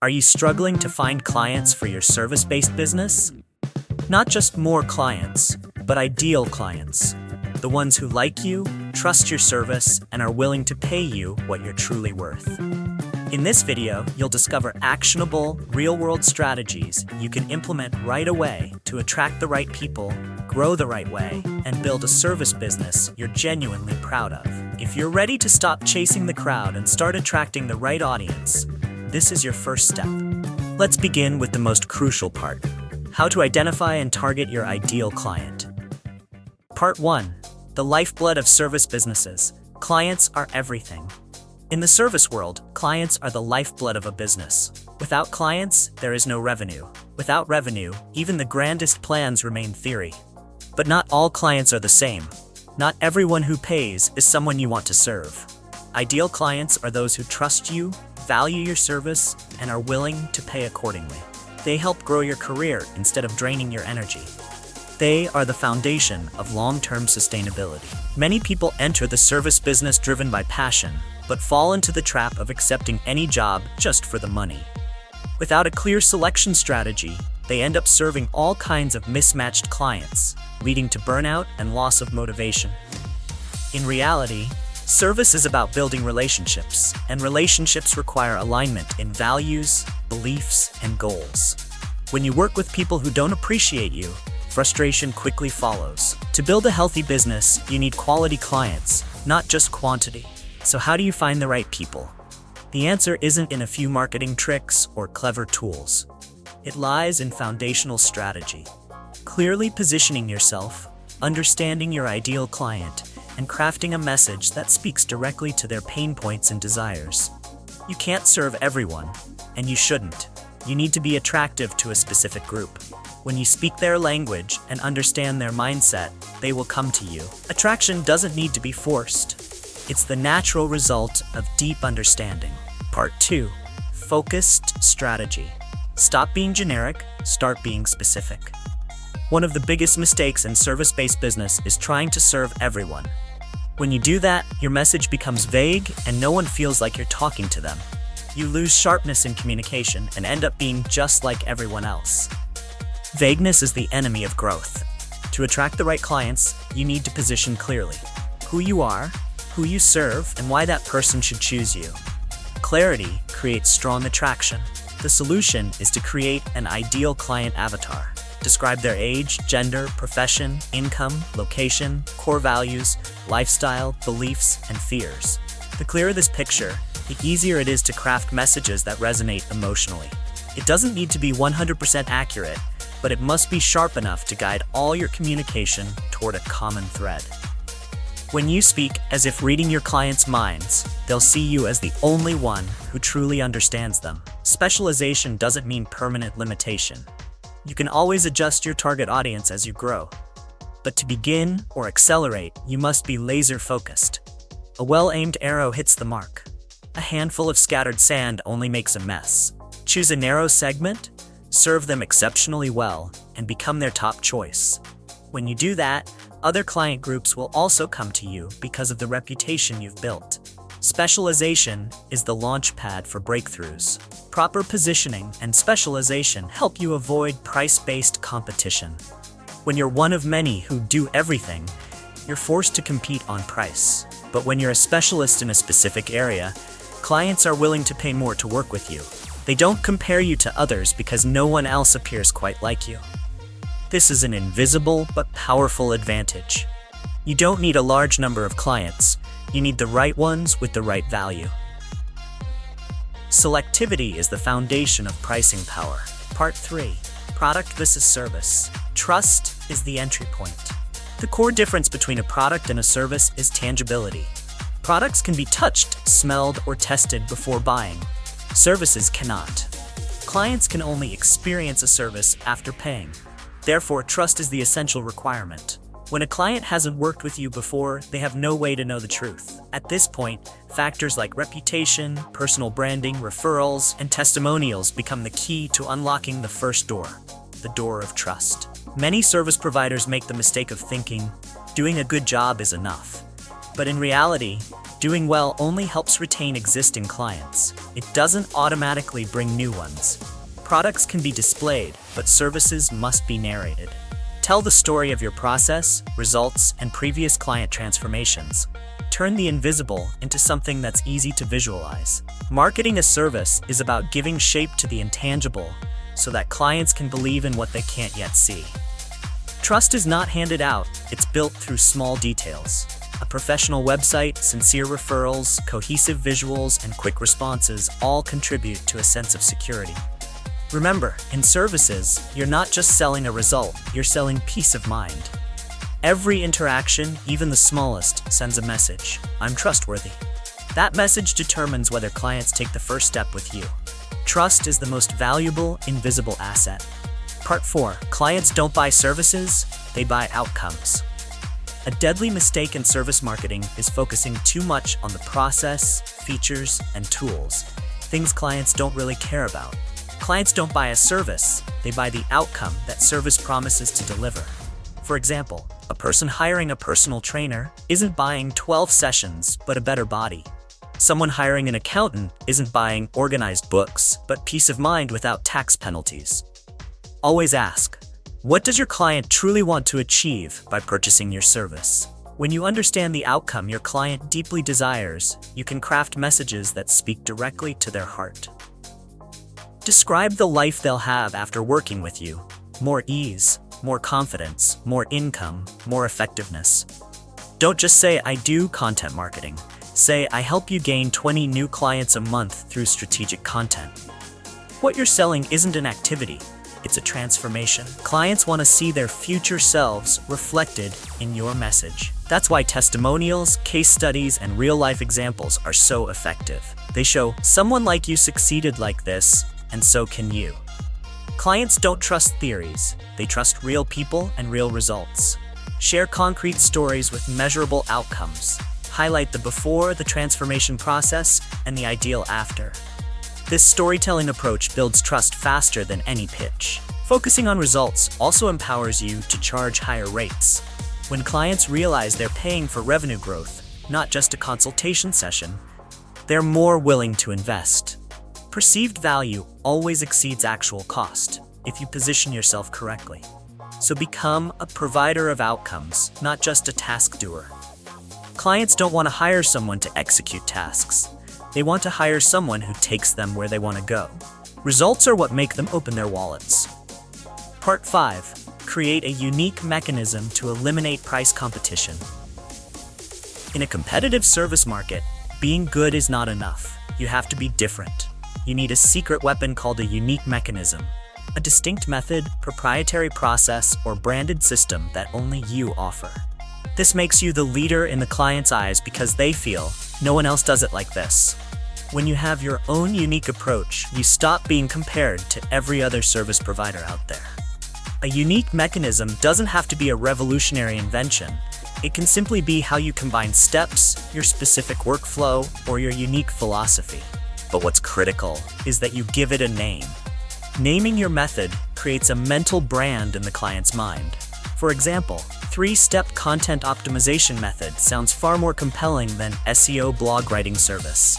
Are you struggling to find clients for your service-based business? Not just more clients, but ideal clients. The ones who like you, trust your service, and are willing to pay you what you're truly worth. In this video, you'll discover actionable, real-world strategies you can implement right away to attract the right people, grow the right way, and build a service business you're genuinely proud of. If you're ready to stop chasing the crowd and start attracting the right audience, this is your first step. Let's begin with the most crucial part: how to identify and target your ideal client. Part 1. The lifeblood of service businesses. Clients are everything. In the service world, clients are the lifeblood of a business. Without clients, there is no revenue. Without revenue, even the grandest plans remain theory. But not all clients are the same. Not everyone who pays is someone you want to serve. Ideal clients are those who trust you, value your service, and are willing to pay accordingly. They help grow your career instead of draining your energy. They are the foundation of long-term sustainability. Many people enter the service business driven by passion, but fall into the trap of accepting any job just for the money. Without a clear selection strategy, they end up serving all kinds of mismatched clients, leading to burnout and loss of motivation. In reality, service is about building relationships, and relationships require alignment in values, beliefs, and goals. When you work with people who don't appreciate you, frustration quickly follows. To build a healthy business, you need quality clients, not just quantity. So how do you find the right people? The answer isn't in a few marketing tricks or clever tools. It lies in foundational strategy. Clearly positioning yourself, understanding your ideal client, and crafting a message that speaks directly to their pain points and desires. You can't serve everyone, and you shouldn't. You need to be attractive to a specific group. When you speak their language and understand their mindset, they will come to you. Attraction doesn't need to be forced. It's the natural result of deep understanding. Part 2. Focused strategy. Stop being generic, start being specific. One of the biggest mistakes in service-based business is trying to serve everyone. When you do that, your message becomes vague and no one feels like you're talking to them. You lose sharpness in communication and end up being just like everyone else. Vagueness is the enemy of growth. To attract the right clients, you need to position clearly who you are, who you serve, and why that person should choose you. Clarity creates strong attraction. The solution is to create an ideal client avatar. Describe their age, gender, profession, income, location, core values, lifestyle, beliefs, and fears. The clearer this picture, the easier it is to craft messages that resonate emotionally. It doesn't need to be 100% accurate, but it must be sharp enough to guide all your communication toward a common thread. When you speak as if reading your clients' minds, they'll see you as the only one who truly understands them. Specialization doesn't mean permanent limitation. You can always adjust your target audience as you grow. But to begin or accelerate, you must be laser-focused. A well-aimed arrow hits the mark. A handful of scattered sand only makes a mess. Choose a narrow segment, serve them exceptionally well, and become their top choice. When you do that, other client groups will also come to you because of the reputation you've built. Specialization is the launch pad for breakthroughs. Proper positioning and specialization help you avoid price-based competition. When you're one of many who do everything, you're forced to compete on price. But when you're a specialist in a specific area, clients are willing to pay more to work with you. They don't compare you to others because no one else appears quite like you. This is an invisible but powerful advantage. You don't need a large number of clients. You need the right ones with the right value. Selectivity is the foundation of pricing power. Part 3. Product versus service. Trust is the entry point. The core difference between a product and a service is tangibility. Products can be touched, smelled, or tested before buying. Services cannot. Clients can only experience a service after paying. Therefore, trust is the essential requirement. When a client hasn't worked with you before, they have no way to know the truth. At this point, factors like reputation, personal branding, referrals, and testimonials become the key to unlocking the first door, the door of trust. Many service providers make the mistake of thinking, doing a good job is enough. But in reality, Doing well only helps retain existing clients. It doesn't automatically bring new ones. Products can be displayed, but services must be narrated. Tell the story of your process, results, and previous client transformations. Turn the invisible into something that's easy to visualize. Marketing a service is about giving shape to the intangible so that clients can believe in what they can't yet see. Trust is not handed out, it's built through small details. A professional website, sincere referrals, cohesive visuals, and quick responses all contribute to a sense of security. Remember, in services, you're not just selling a result, you're selling peace of mind. Every interaction, even the smallest, sends a message. I'm trustworthy. That message determines whether clients take the first step with you. Trust is the most valuable, invisible asset. Part 4. Clients don't buy services, they buy outcomes. A deadly mistake in service marketing is focusing too much on the process, features, and tools, things clients don't really care about. Clients don't buy a service, they buy the outcome that service promises to deliver. For example, a person hiring a personal trainer isn't buying 12 sessions, but a better body. Someone hiring an accountant isn't buying organized books, but peace of mind without tax penalties. Always ask, what does your client truly want to achieve by purchasing your service? When you understand the outcome your client deeply desires, you can craft messages that speak directly to their heart. Describe the life they'll have after working with you. More ease, more confidence, more income, more effectiveness. Don't just say, I do content marketing. Say, I help you gain 20 new clients a month through strategic content. What you're selling isn't an activity, it's a transformation. Clients want to see their future selves reflected in your message. That's why testimonials, case studies, and real-life examples are so effective. They show, someone like you succeeded like this, and so can you. Clients don't trust theories, they trust real people and real results. Share concrete stories with measurable outcomes. Highlight the before, the transformation process, and the ideal after. This storytelling approach builds trust faster than any pitch. Focusing on results also empowers you to charge higher rates. When clients realize they're paying for revenue growth, not just a consultation session, they're more willing to invest. Perceived value always exceeds actual cost if you position yourself correctly. So become a provider of outcomes, not just a task doer. Clients don't want to hire someone to execute tasks. They want to hire someone who takes them where they want to go. Results are what make them open their wallets. Part 5. Create a unique mechanism to eliminate price competition. In a competitive service market, being good is not enough. You have to be different. You need a secret weapon called a unique mechanism, a distinct method, proprietary process, or branded system that only you offer. This makes you the leader in the client's eyes because they feel, no one else does it like this. When you have your own unique approach, you stop being compared to every other service provider out there. A unique mechanism doesn't have to be a revolutionary invention. It can simply be how you combine steps, your specific workflow, or your unique philosophy. But what's critical is that you give it a name. Naming your method creates a mental brand in the client's mind. For example, 3-step content optimization method sounds far more compelling than SEO blog writing service.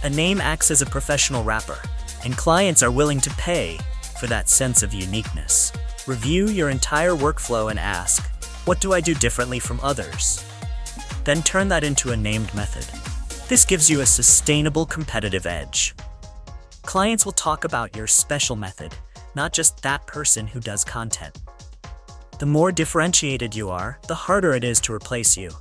A name acts as a professional wrapper, and clients are willing to pay for that sense of uniqueness. Review your entire workflow and ask, what do I do differently from others? Then turn that into a named method. This gives you a sustainable competitive edge. Clients will talk about your special method, not just that person who does content. The more differentiated you are, the harder it is to replace you.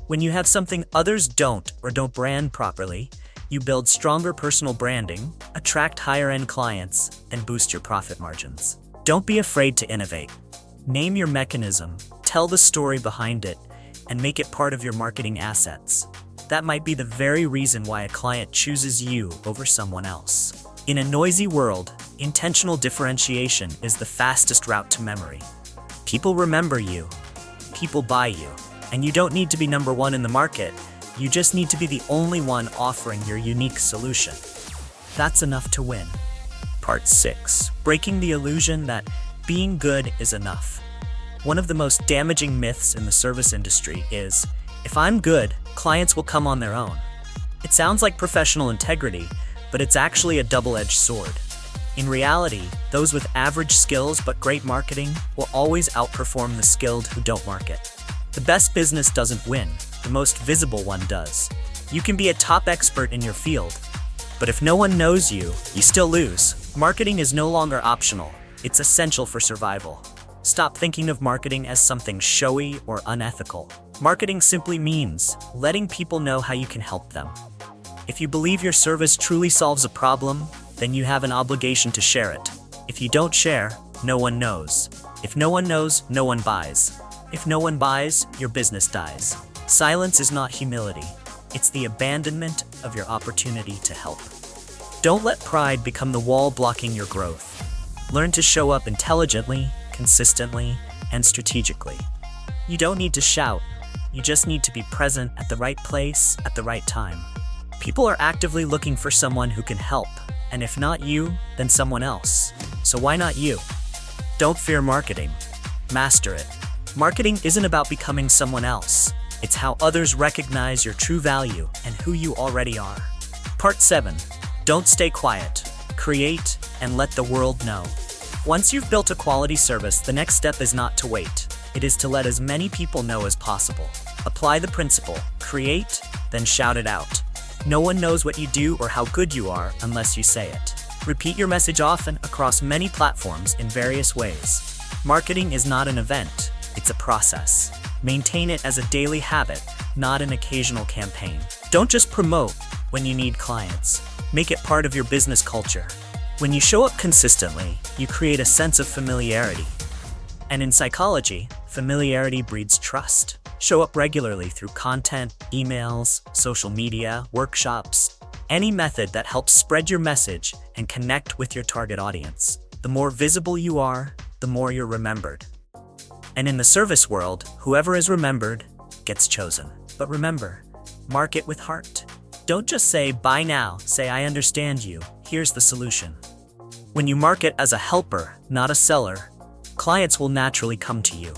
When you have something others don't or don't brand properly, you build stronger personal branding, attract higher-end clients, and boost your profit margins. Don't be afraid to innovate. Name your mechanism, tell the story behind it, and make it part of your marketing assets. That might be the very reason why a client chooses you over someone else. In a noisy world, intentional differentiation is the fastest route to memory. People remember you, people buy you, and you don't need to be number one in the market, you just need to be the only one offering your unique solution. That's enough to win. Part 6. Breaking the illusion that being good is enough. One of the most damaging myths in the service industry is, If I'm good, clients will come on their own. It sounds like professional integrity, but it's actually a double-edged sword. In reality, those with average skills but great marketing will always outperform the skilled who don't market. The best business doesn't win, the most visible one does. You can be a top expert in your field, but if no one knows you, you still lose. Marketing is no longer optional, it's essential for survival. Stop thinking of marketing as something showy or unethical. Marketing simply means letting people know how you can help them. If you believe your service truly solves a problem, then you have an obligation to share it. If you don't share, no one knows. If no one knows, no one buys. If no one buys, your business dies. Silence is not humility. It's the abandonment of your opportunity to help. Don't let pride become the wall blocking your growth. Learn to show up intelligently, consistently, and strategically. You don't need to shout. You just need to be present at the right place at the right time. People are actively looking for someone who can help. And if not you, then someone else. So why not you? Don't fear marketing. Master it. Marketing isn't about becoming someone else. It's how others recognize your true value and who you already are. Part 7. Don't stay quiet. Create and let the world know. Once you've built a quality service, the next step is not to wait. It is to let as many people know as possible. Apply the principle. Create, then shout it out. No one knows what you do or how good you are unless you say it. Repeat your message often across many platforms in various ways. Marketing is not an event, it's a process. Maintain it as a daily habit, not an occasional campaign. Don't just promote when you need clients. Make it part of your business culture. When you show up consistently, you create a sense of familiarity. And in psychology, familiarity breeds trust. Show up regularly through content, emails, social media, workshops, any method that helps spread your message and connect with your target audience. The more visible you are, the more you're remembered. And in the service world, whoever is remembered gets chosen. But remember, market with heart. Don't just say, buy now, say, I understand you, here's the solution. When you market as a helper, not a seller, clients will naturally come to you.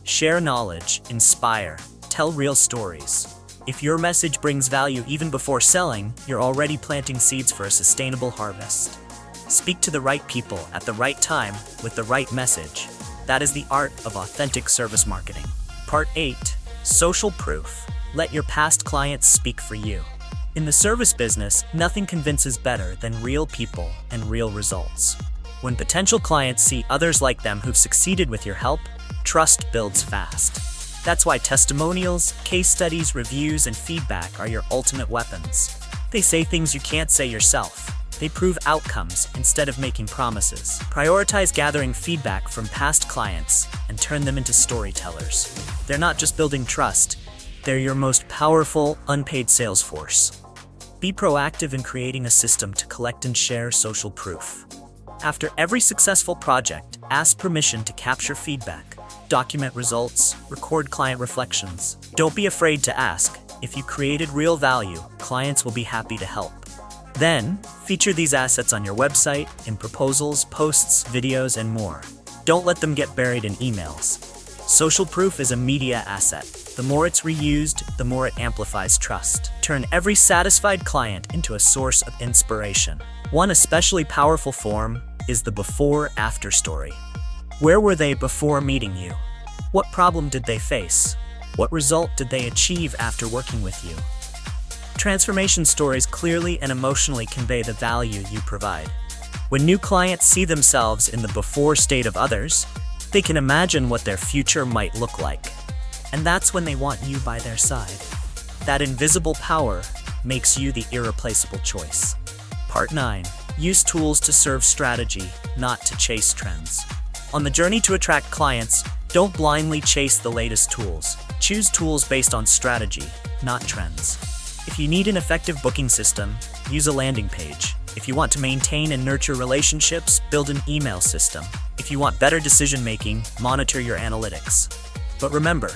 Share knowledge, inspire, tell real stories. If your message brings value even before selling, you're already planting seeds for a sustainable harvest. Speak to the right people at the right time with the right message. That is the art of authentic service marketing. Part 8. Social proof. Let your past clients speak for you. In the service business, nothing convinces better than real people and real results. When potential clients see others like them who've succeeded with your help, trust builds fast. That's why testimonials, case studies, reviews, and feedback are your ultimate weapons. They say things you can't say yourself. They prove outcomes instead of making promises. Prioritize gathering feedback from past clients and turn them into storytellers. They're not just building trust, they're your most powerful, unpaid sales force. Be proactive in creating a system to collect and share social proof. After every successful project, ask permission to capture feedback, document results, record client reflections. Don't be afraid to ask. If you created real value, clients will be happy to help. Then, feature these assets on your website, in proposals, posts, videos, and more. Don't let them get buried in emails. Social proof is a media asset. The more it's reused, the more it amplifies trust. Turn every satisfied client into a source of inspiration. One especially powerful form is the before-after story. Where were they before meeting you? What problem did they face? What result did they achieve after working with you? Transformation stories clearly and emotionally convey the value you provide. When new clients see themselves in the before state of others, they can imagine what their future might look like. And that's when they want you by their side. That invisible power makes you the irreplaceable choice. Part 9. Use tools to serve strategy, not to chase trends. On the journey to attract clients, don't blindly chase the latest tools. Choose tools based on strategy, not trends. If you need an effective booking system, use a landing page. If you want to maintain and nurture relationships, build an email system. If you want better decision-making, monitor your analytics. But remember,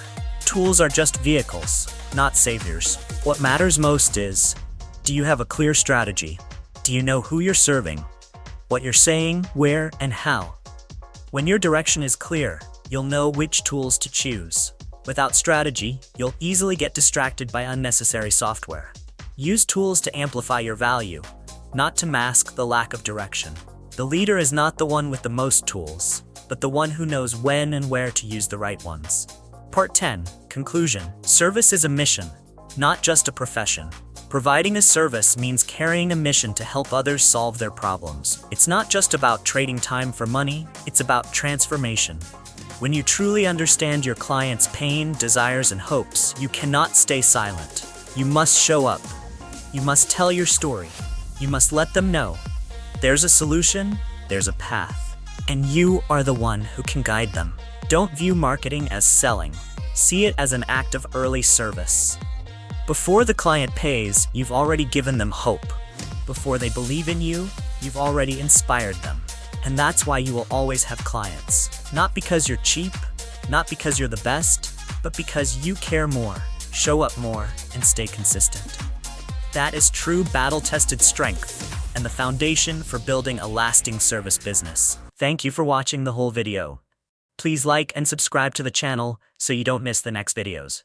tools are just vehicles, not saviors. What matters most is, do you have a clear strategy? Do you know who you're serving, what you're saying, where, and how? When your direction is clear, you'll know which tools to choose. Without strategy, you'll easily get distracted by unnecessary software. Use tools to amplify your value, not to mask the lack of direction. The leader is not the one with the most tools, but the one who knows when and where to use the right ones. Part 10. Conclusion. Service is a mission, not just a profession. Providing a service means carrying a mission to help others solve their problems. It's not just about trading time for money, it's about transformation. When you truly understand your client's pain, desires, and hopes, you cannot stay silent. You must show up. You must tell your story. You must let them know. There's a solution, there's a path, and you are the one who can guide them. Don't view marketing as selling. See it as an act of early service. Before the client pays, you've already given them hope. Before they believe in you, you've already inspired them. And that's why you will always have clients. Not because you're cheap, not because you're the best, but because you care more, show up more, and stay consistent. That is true battle-tested strength and the foundation for building a lasting service business. Thank you for watching the whole video. Please like and subscribe to the channel so you don't miss the next videos.